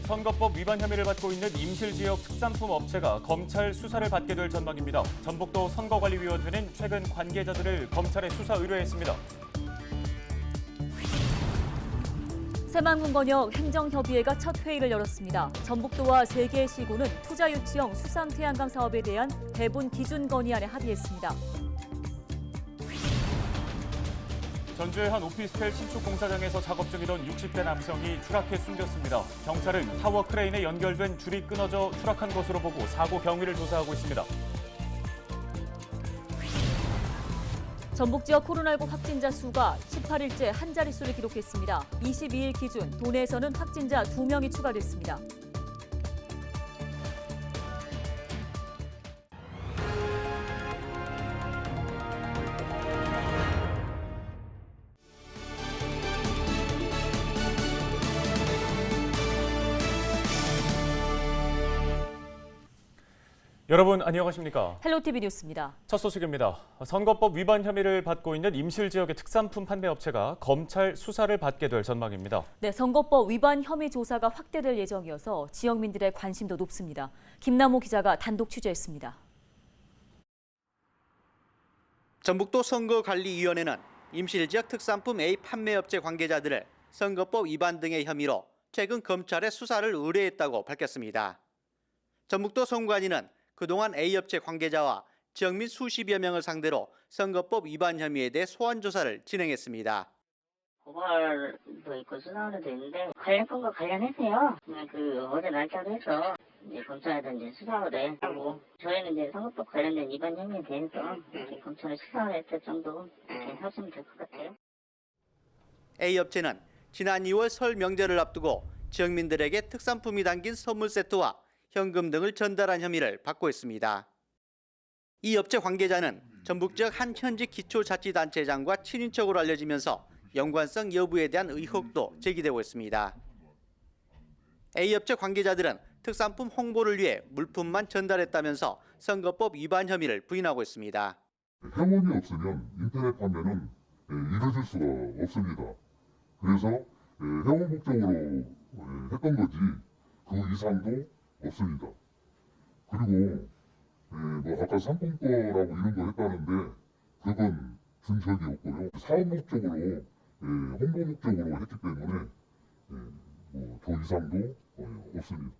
선거법 위반 혐의를 받고 있는 임실지역 특산품 업체가 검찰 수사를 받게 될 전망입니다. 전북도 선거관리위원회는 최근 관계자들을 검찰에 수사 의뢰했습니다. 새만금권역 행정협의회가 첫 회의를 열었습니다. 전북도와 3개 시군은 투자 유치형 수상 태양광 사업에 대한 배분 기준 건의안에 합의했습니다. 전주의 한 오피스텔 신축 공사장에서 작업 중이던 60대 남성이 추락해 숨졌습니다. 경찰은 타워 크레인에 연결된 줄이 끊어져 추락한 것으로 보고 사고 경위를 조사하고 있습니다. 전북 지역 코로나19 확진자 수가 18일째 한 자릿수를 기록했습니다. 22일 기준 도내에서는 확진자 2명이 추가됐습니다. 여러분 안녕하십니까? 헬로티비 뉴스입니다. 첫 소식입니다. 선거법 위반 혐의를 받고 있는 임실 지역의 특산품 판매 업체가 검찰 수사를 받게 될 전망입니다. 네, 선거법 위반 혐의 조사가 확대될 예정이어서 지역민들의 관심도 높습니다. 김남호 기자가 단독 취재했습니다. 전북도 선거관리위원회는 임실 지역 특산품 A 판매업체 관계자들을 선거법 위반 등의 혐의로 최근 검찰에 수사를 의뢰했다고 밝혔습니다. 전북도 선관위는 그동안 A업체 관계자와 지역민 수십여 명을 상대로 선거법 위반 혐의에 대해 소환 조사를 진행했습니다. 고발도 있고 수사도 있는데 관련 건과 관련해서요. 어제 날짜로 해서 이제 검찰에 수사를 하고 저희는 이제 선거법 관련된 위반 혐의에 대해서 이렇게 검찰에 수사를 했을 정도 이렇게 하시면 될 것 같아요. A업체는 지난 2월 설 명절을 앞두고 지역민들에게 특산품이 담긴 선물 세트와 현금 등을 전달한 혐의를 받고 있습니다. 이 업체 관계자는 전북 지역 한 현직 기초자치단체장과 친인척으로 알려지면서 연관성 여부에 대한 의혹도 제기되고 있습니다. A업체 관계자들은 특산품 홍보를 위해 물품만 전달했다면서 선거법 위반 혐의를 부인하고 있습니다. 회원이 없으면 인터넷 판매는 이루어질 수가 없습니다. 그래서 회원 목적으로 했던 거지 그 이상도 없습니다. 그리고 아까 상품권이라고 이런 거 했다는데 그건 준 적이 없고요. 사업 목적으로 홍보 목적으로 했기 때문에 더 이상도 없습니다.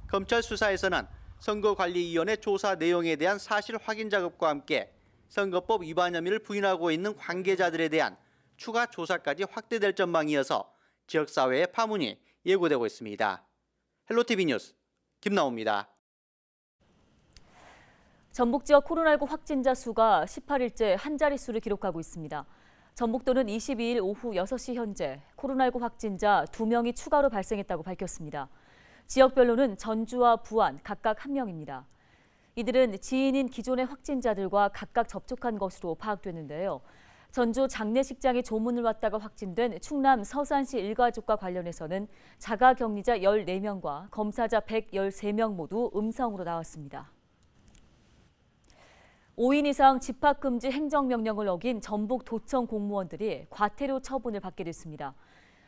검찰 수사에서는 선거관리위원회 조사 내용에 대한 사실 확인 작업과 함께 선거법 위반 혐의를 부인하고 있는 관계자들에 대한 추가 조사까지 확대될 전망이어서 지역사회의 파문이 예고되고 있습니다. 헬로티비 뉴스 김나호입니다. 전북 지역 코로나19 확진자 수가 18일째 한 자릿수를 기록하고 있습니다. 전북도는 22일 오후 6시 현재 코로나19 확진자 2명이 추가로 발생했다고 밝혔습니다. 지역별로는 전주와 부안 각각 1명입니다. 이들은 지인인 기존의 확진자들과 각각 접촉한 것으로 파악됐는데요. 전주 장례식장에 조문을 왔다가 확진된 충남 서산시 일가족과 관련해서는 자가격리자 14명과 검사자 113명 모두 음성으로 나왔습니다. 5인 이상 집합금지 행정명령을 어긴 전북도청 공무원들이 과태료 처분을 받게 됐습니다.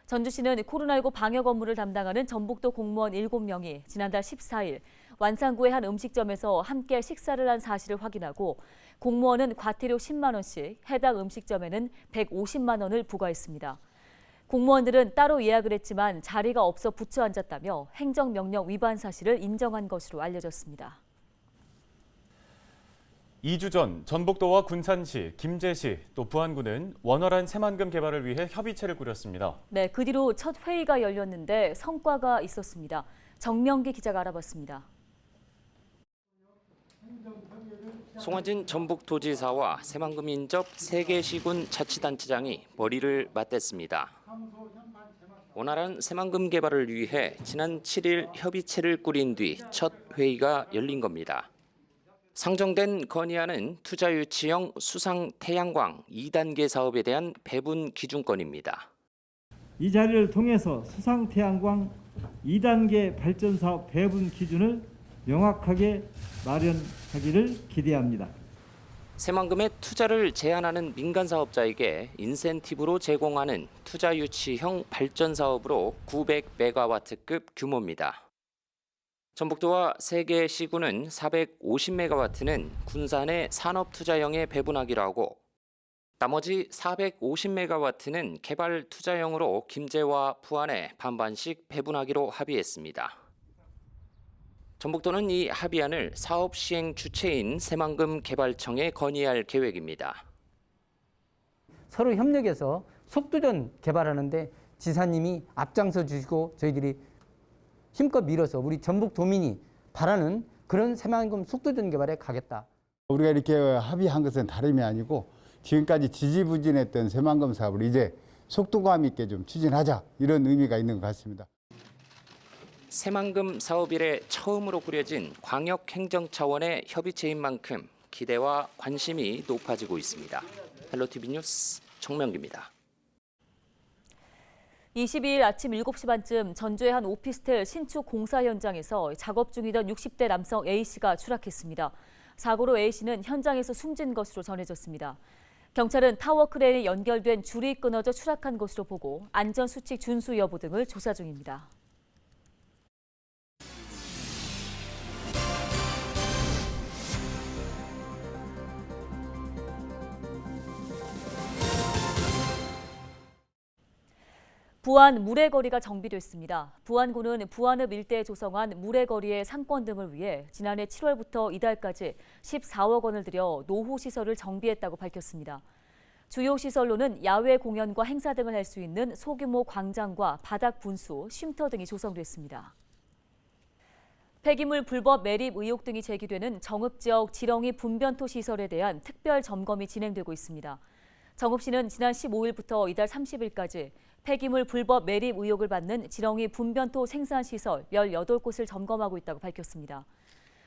전주시는 코로나19 방역 업무를 담당하는 전북도 공무원 7명이 지난달 14일 완산구의 한 음식점에서 함께 식사를 한 사실을 확인하고 공무원은 과태료 10만 원씩, 해당 음식점에는 150만 원을 부과했습니다. 공무원들은 따로 예약을 했지만 자리가 없어 붙여 앉았다며 행정명령 위반 사실을 인정한 것으로 알려졌습니다. 2주 전 전북도와 군산시, 김제시, 또 부안군은 원활한 새만금 개발을 위해 협의체를 꾸렸습니다. 네, 그 뒤로 첫 회의가 열렸는데 성과가 있었습니다. 정명기 기자가 알아봤습니다. 송하진 전북도지사와 새만금 인접 3개 시군 자치단체장이 머리를 맞댔습니다. 원활한 새만금 개발을 위해 지난 7일 협의체를 꾸린 뒤 첫 회의가 열린 겁니다. 상정된 건의안은 투자 유치형 수상 태양광 2단계 사업에 대한 배분 기준권입니다. 이 자리를 통해서 수상 태양광 2단계 발전 사업 배분 기준을 명확하게 마련하기를 기대합니다. 새만금의 투자를 제한하는 민간 사업자에게 인센티브로 제공하는 투자 유치형 발전 사업으로 900메가와트급 규모입니다. 전북도와 3개 시군은 450메가와트는 군산의 산업투자형에 배분하기로 하고 나머지 450메가와트는 개발 투자형으로 김제와 부안에 반반씩 배분하기로 합의했습니다. 전북도는 이 합의안을 사업 시행 주체인 새만금 개발청에 건의할 계획입니다. 서로 협력해서 속도전 개발하는데 지사님이 앞장서 주시고 저희들이 힘껏 밀어서 우리 전북도민이 바라는 그런 새만금 속도전 개발에 가겠다. 우리가 이렇게 합의한 것은 다름이 아니고 지금까지 지지부진했던 새만금 사업을 이제 속도감 있게 좀 추진하자, 이런 의미가 있는 것 같습니다. 새만금 사업 이래 처음으로 꾸려진 광역행정 차원의 협의체인 만큼 기대와 관심이 높아지고 있습니다. 헬로티비 뉴스 정명기입니다. 22일 아침 7시 반쯤 전주의 한 오피스텔 신축 공사 현장에서 작업 중이던 60대 남성 A씨가 추락했습니다. 사고로 A씨는 현장에서 숨진 것으로 전해졌습니다. 경찰은 타워 크레인에 연결된 줄이 끊어져 추락한 것으로 보고 안전수칙 준수 여부 등을 조사 중입니다. 부안 물의거리가 정비됐습니다. 부안군은 부안읍 일대에 조성한 물의거리의 상권 등을 위해 지난해 7월부터 이달까지 14억 원을 들여 노후시설을 정비했다고 밝혔습니다. 주요 시설로는 야외 공연과 행사 등을 할 수 있는 소규모 광장과 바닥 분수, 쉼터 등이 조성됐습니다. 폐기물 불법 매립 의혹 등이 제기되는 정읍 지역 지렁이 분변토 시설에 대한 특별 점검이 진행되고 있습니다. 정읍시는 지난 15일부터 이달 30일까지 폐기물 불법 매립 의혹을 받는 지렁이 분변토 생산시설 18곳을 점검하고 있다고 밝혔습니다.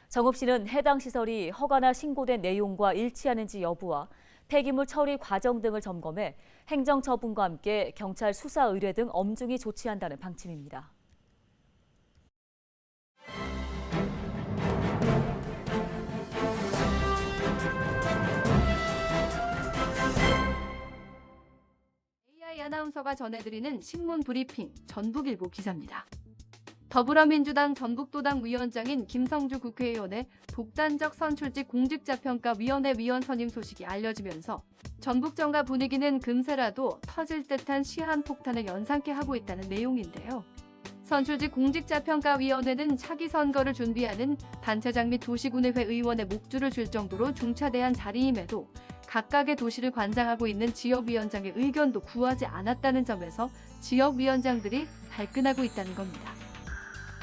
정읍시는 해당 시설이 허가나 신고된 내용과 일치하는지 여부와 폐기물 처리 과정 등을 점검해 행정처분과 함께 경찰 수사 의뢰 등 엄중히 조치한다는 방침입니다. 아나운서가 전해드리는 신문 브리핑 전북일보 기사입니다. 더불어민주당 전북도당 위원장인 김성주 국회의원의 독단적 선출직 공직자평가위원회 위원 선임 소식이 알려지면서 전북정가 분위기는 금세라도 터질 듯한 시한폭탄을 연상케 하고 있다는 내용인데요. 선출직 공직자평가위원회는 차기 선거를 준비하는 단체장 및 도시군의회 의원의 목줄을 줄 정도로 중차대한 자리임에도 각각의 도시를 관장하고 있는 지역위원장의 의견도 구하지 않았다는 점에서 지역위원장들이 발끈하고 있다는 겁니다.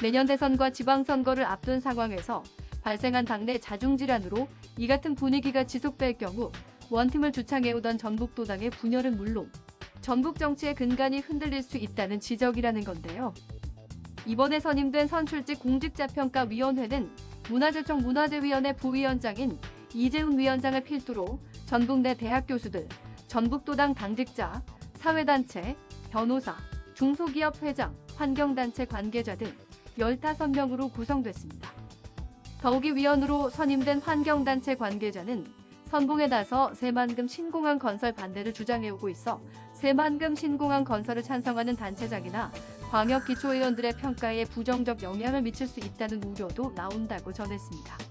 내년 대선과 지방선거를 앞둔 상황에서 발생한 당내 자중질환으로 이 같은 분위기가 지속될 경우 원팀을 주창해오던 전북도당의 분열은 물론 전북 정치의 근간이 흔들릴 수 있다는 지적이라는 건데요. 이번에 선임된 선출직 공직자평가위원회는 문화재청 문화재위원회 부위원장인 이재훈 위원장을 필두로 전북 내 대학 교수들, 전북도당 당직자, 사회단체, 변호사, 중소기업 회장, 환경단체 관계자 등 15명으로 구성됐습니다. 더욱이 위원으로 선임된 환경단체 관계자는 선봉에 나서 새만금 신공항 건설 반대를 주장해오고 있어 새만금 신공항 건설을 찬성하는 단체장이나 광역기초의원들의 평가에 부정적 영향을 미칠 수 있다는 우려도 나온다고 전했습니다.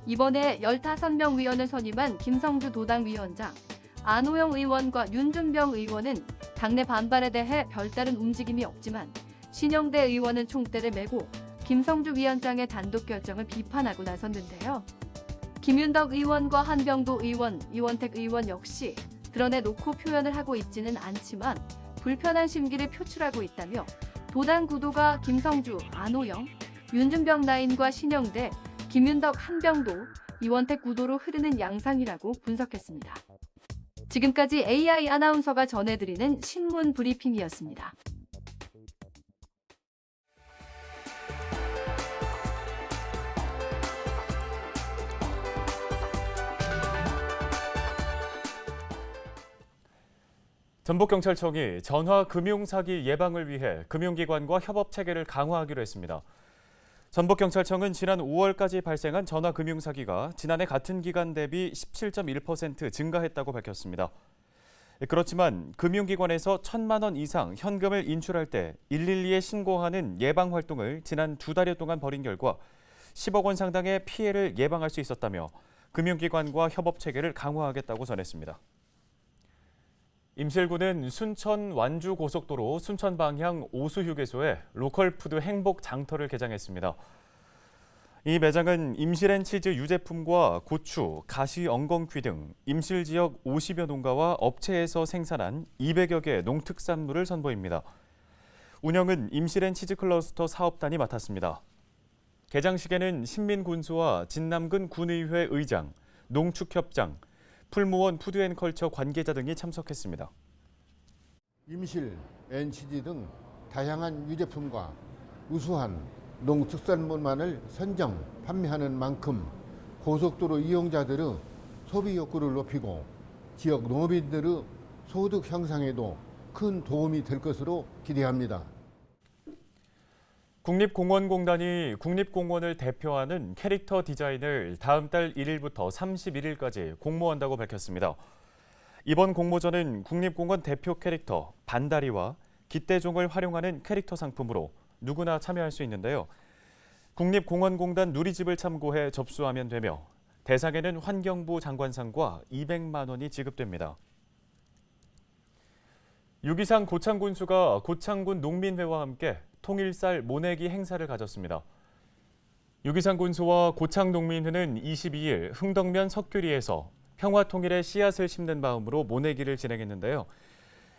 이번에 15명 위원을 선임한 김성주 도당 위원장, 안호영 의원과 윤준병 의원은 당내 반발에 대해 별다른 움직임이 없지만 신영대 의원은 총대를 메고 김성주 위원장의 단독 결정을 비판하고 나섰는데요. 김윤덕 의원과 한병도 의원, 이원택 의원 역시 드러내놓고 표현을 하고 있지는 않지만 불편한 심기를 표출하고 있다며 도당 구도가 김성주, 안호영, 윤준병 라인과 신영대, 김윤덕, 한병도, 이원택 구도로 흐르는 양상이라고 분석했습니다. 지금까지 AI 아나운서가 전해드리는 신문 브리핑이었습니다. 전북경찰청이 전화 금융사기 예방을 위해 금융기관과 협업 체계를 강화하기로 했습니다. 전북경찰청은 지난 5월까지 발생한 전화금융사기가 지난해 같은 기간 대비 17.1% 증가했다고 밝혔습니다. 그렇지만 금융기관에서 1,000만 원 이상 현금을 인출할 때 112에 신고하는 예방활동을 지난 2달여 동안 벌인 결과 10억 원 상당의 피해를 예방할 수 있었다며 금융기관과 협업체계를 강화하겠다고 전했습니다. 임실구는 순천 완주 고속도로 순천 방향 오수휴게소에 로컬푸드 행복 장터를 개장했습니다. 이 매장은 임실앤치즈 유제품과 고추, 가시 엉겅퀴 등 임실 지역 50여 농가와 업체에서 생산한 200여 개의 농특산물을 선보입니다. 운영은 임실앤치즈 클러스터 사업단이 맡았습니다. 개장식에는 신민군수와 진남군 군의회 의장, 농축협장, 풀무원 푸드앤컬처 관계자 등이 참석했습니다. 임실, NCG 등 다양한 유제품과 우수한 농특산물만을 선정, 판매하는 만큼 고속도로 이용자들의 소비 욕구를 높이고 지역 농업인들의 소득 형상에도 큰 도움이 될 것으로 기대합니다. 국립공원공단이 국립공원을 대표하는 캐릭터 디자인을 다음 달 1일부터 31일까지 공모한다고 밝혔습니다. 이번 공모전은 국립공원 대표 캐릭터 반다리와 깃대종을 활용하는 캐릭터 상품으로 누구나 참여할 수 있는데요. 국립공원공단 누리집을 참고해 접수하면 되며 대상에는 환경부 장관상과 200만 원이 지급됩니다. 유기상 고창군수가 고창군 농민회와 함께 통일쌀 모내기 행사를 가졌습니다. 유기상 군수와 고창 농민회는 22일 흥덕면 석규리에서 평화통일의 씨앗을 심는 마음으로 모내기를 진행했는데요.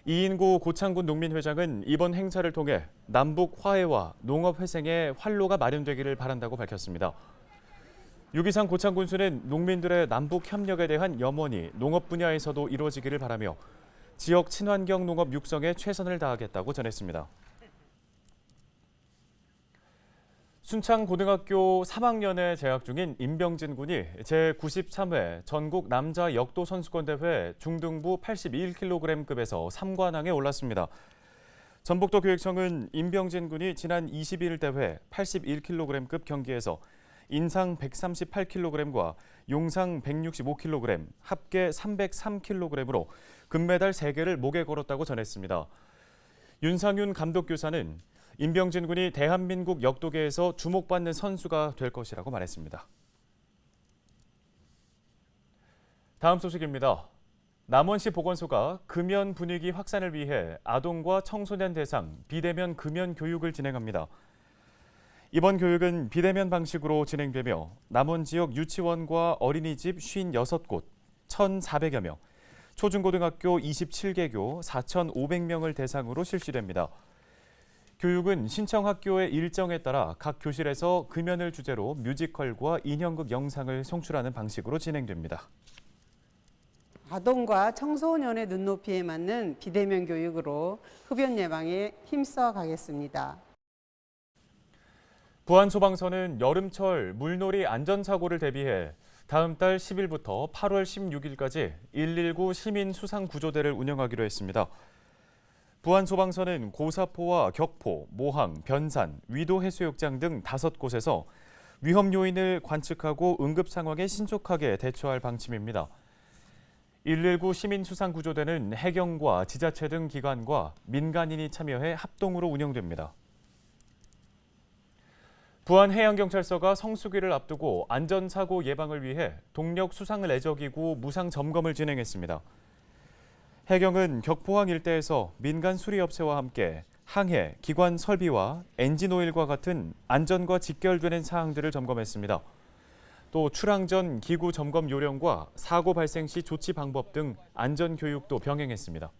이인구 고창군 농민회장은 이번 행사를 통해 남북 화해와 농업 회생의 활로가 마련되기를 바란다고 밝혔습니다. 유기상 고창 군수는 농민들의 남북 협력에 대한 염원이 농업 분야에서도 이루어지기를 바라며 지역 친환경 농업 육성에 최선을 다하겠다고 전했습니다. 순창고등학교 3학년에 재학 중인 임병진 군이 제93회 전국 남자 역도 선수권대회 중등부 81kg급에서 3관왕에 올랐습니다. 전북도 교육청은 임병진 군이 지난 21일 대회 81kg급 경기에서 인상 138kg과 용상 165kg, 합계 303kg으로 금메달 3개를 목에 걸었다고 전했습니다. 윤상윤 감독교사는 임병진 군이 대한민국 역도계에서 주목받는 선수가 될 것이라고 말했습니다. 다음 소식입니다. 남원시 보건소가 금연 분위기 확산을 위해 아동과 청소년 대상 비대면 금연 교육을 진행합니다. 이번 교육은 비대면 방식으로 진행되며 남원 지역 유치원과 어린이집 56곳, 1,400여 명, 초중고등학교 27개교 4,500명을 대상으로 실시됩니다. 교육은 신청 학교의 일정에 따라 각 교실에서 금연을 주제로 뮤지컬과 인형극 영상을 송출하는 방식으로 진행됩니다. 아동과 청소년의 눈높이에 맞는 비대면 교육으로 흡연 예방에 힘써 가겠습니다. 부안소방서는 여름철 물놀이 안전사고를 대비해 다음 달 10일부터 8월 16일까지 119 시민 수상 구조대를 운영하기로 했습니다. 부안소방서는 고사포와 격포, 모항, 변산, 위도 해수욕장 등 5곳에서 위험 요인을 관측하고 응급 상황에 신속하게 대처할 방침입니다. 119 시민수상구조대는 해경과 지자체 등 기관과 민간인이 참여해 합동으로 운영됩니다. 부안해양경찰서가 성수기를 앞두고 안전사고 예방을 위해 동력 수상 레저기구 무상 점검을 진행했습니다. 해경은 격포항 일대에서 민간 수리업체와 함께 항해, 기관 설비와 엔진오일과 같은 안전과 직결되는 사항들을 점검했습니다. 또 출항 전 기구 점검 요령과 사고 발생 시 조치 방법 등 안전교육도 병행했습니다.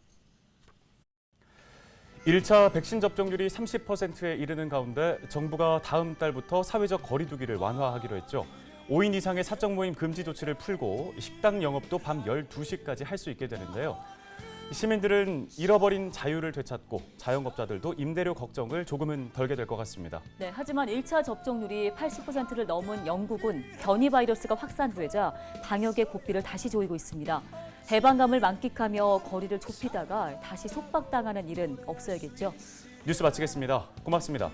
1차 백신 접종률이 30%에 이르는 가운데 정부가 다음 달부터 사회적 거리 두기를 완화하기로 했죠. 5인 이상의 사적 모임 금지 조치를 풀고 식당 영업도 밤 12시까지 할 수 있게 되는데요. 시민들은 잃어버린 자유를 되찾고 자영업자들도 임대료 걱정을 조금은 덜게 될 것 같습니다. 네, 하지만 1차 접종률이 80%를 넘은 영국은 변이 바이러스가 확산되자 방역의 고삐를 다시 조이고 있습니다. 해방감을 만끽하며 거리를 좁히다가 다시 속박당하는 일은 없어야겠죠. 뉴스 마치겠습니다. 고맙습니다.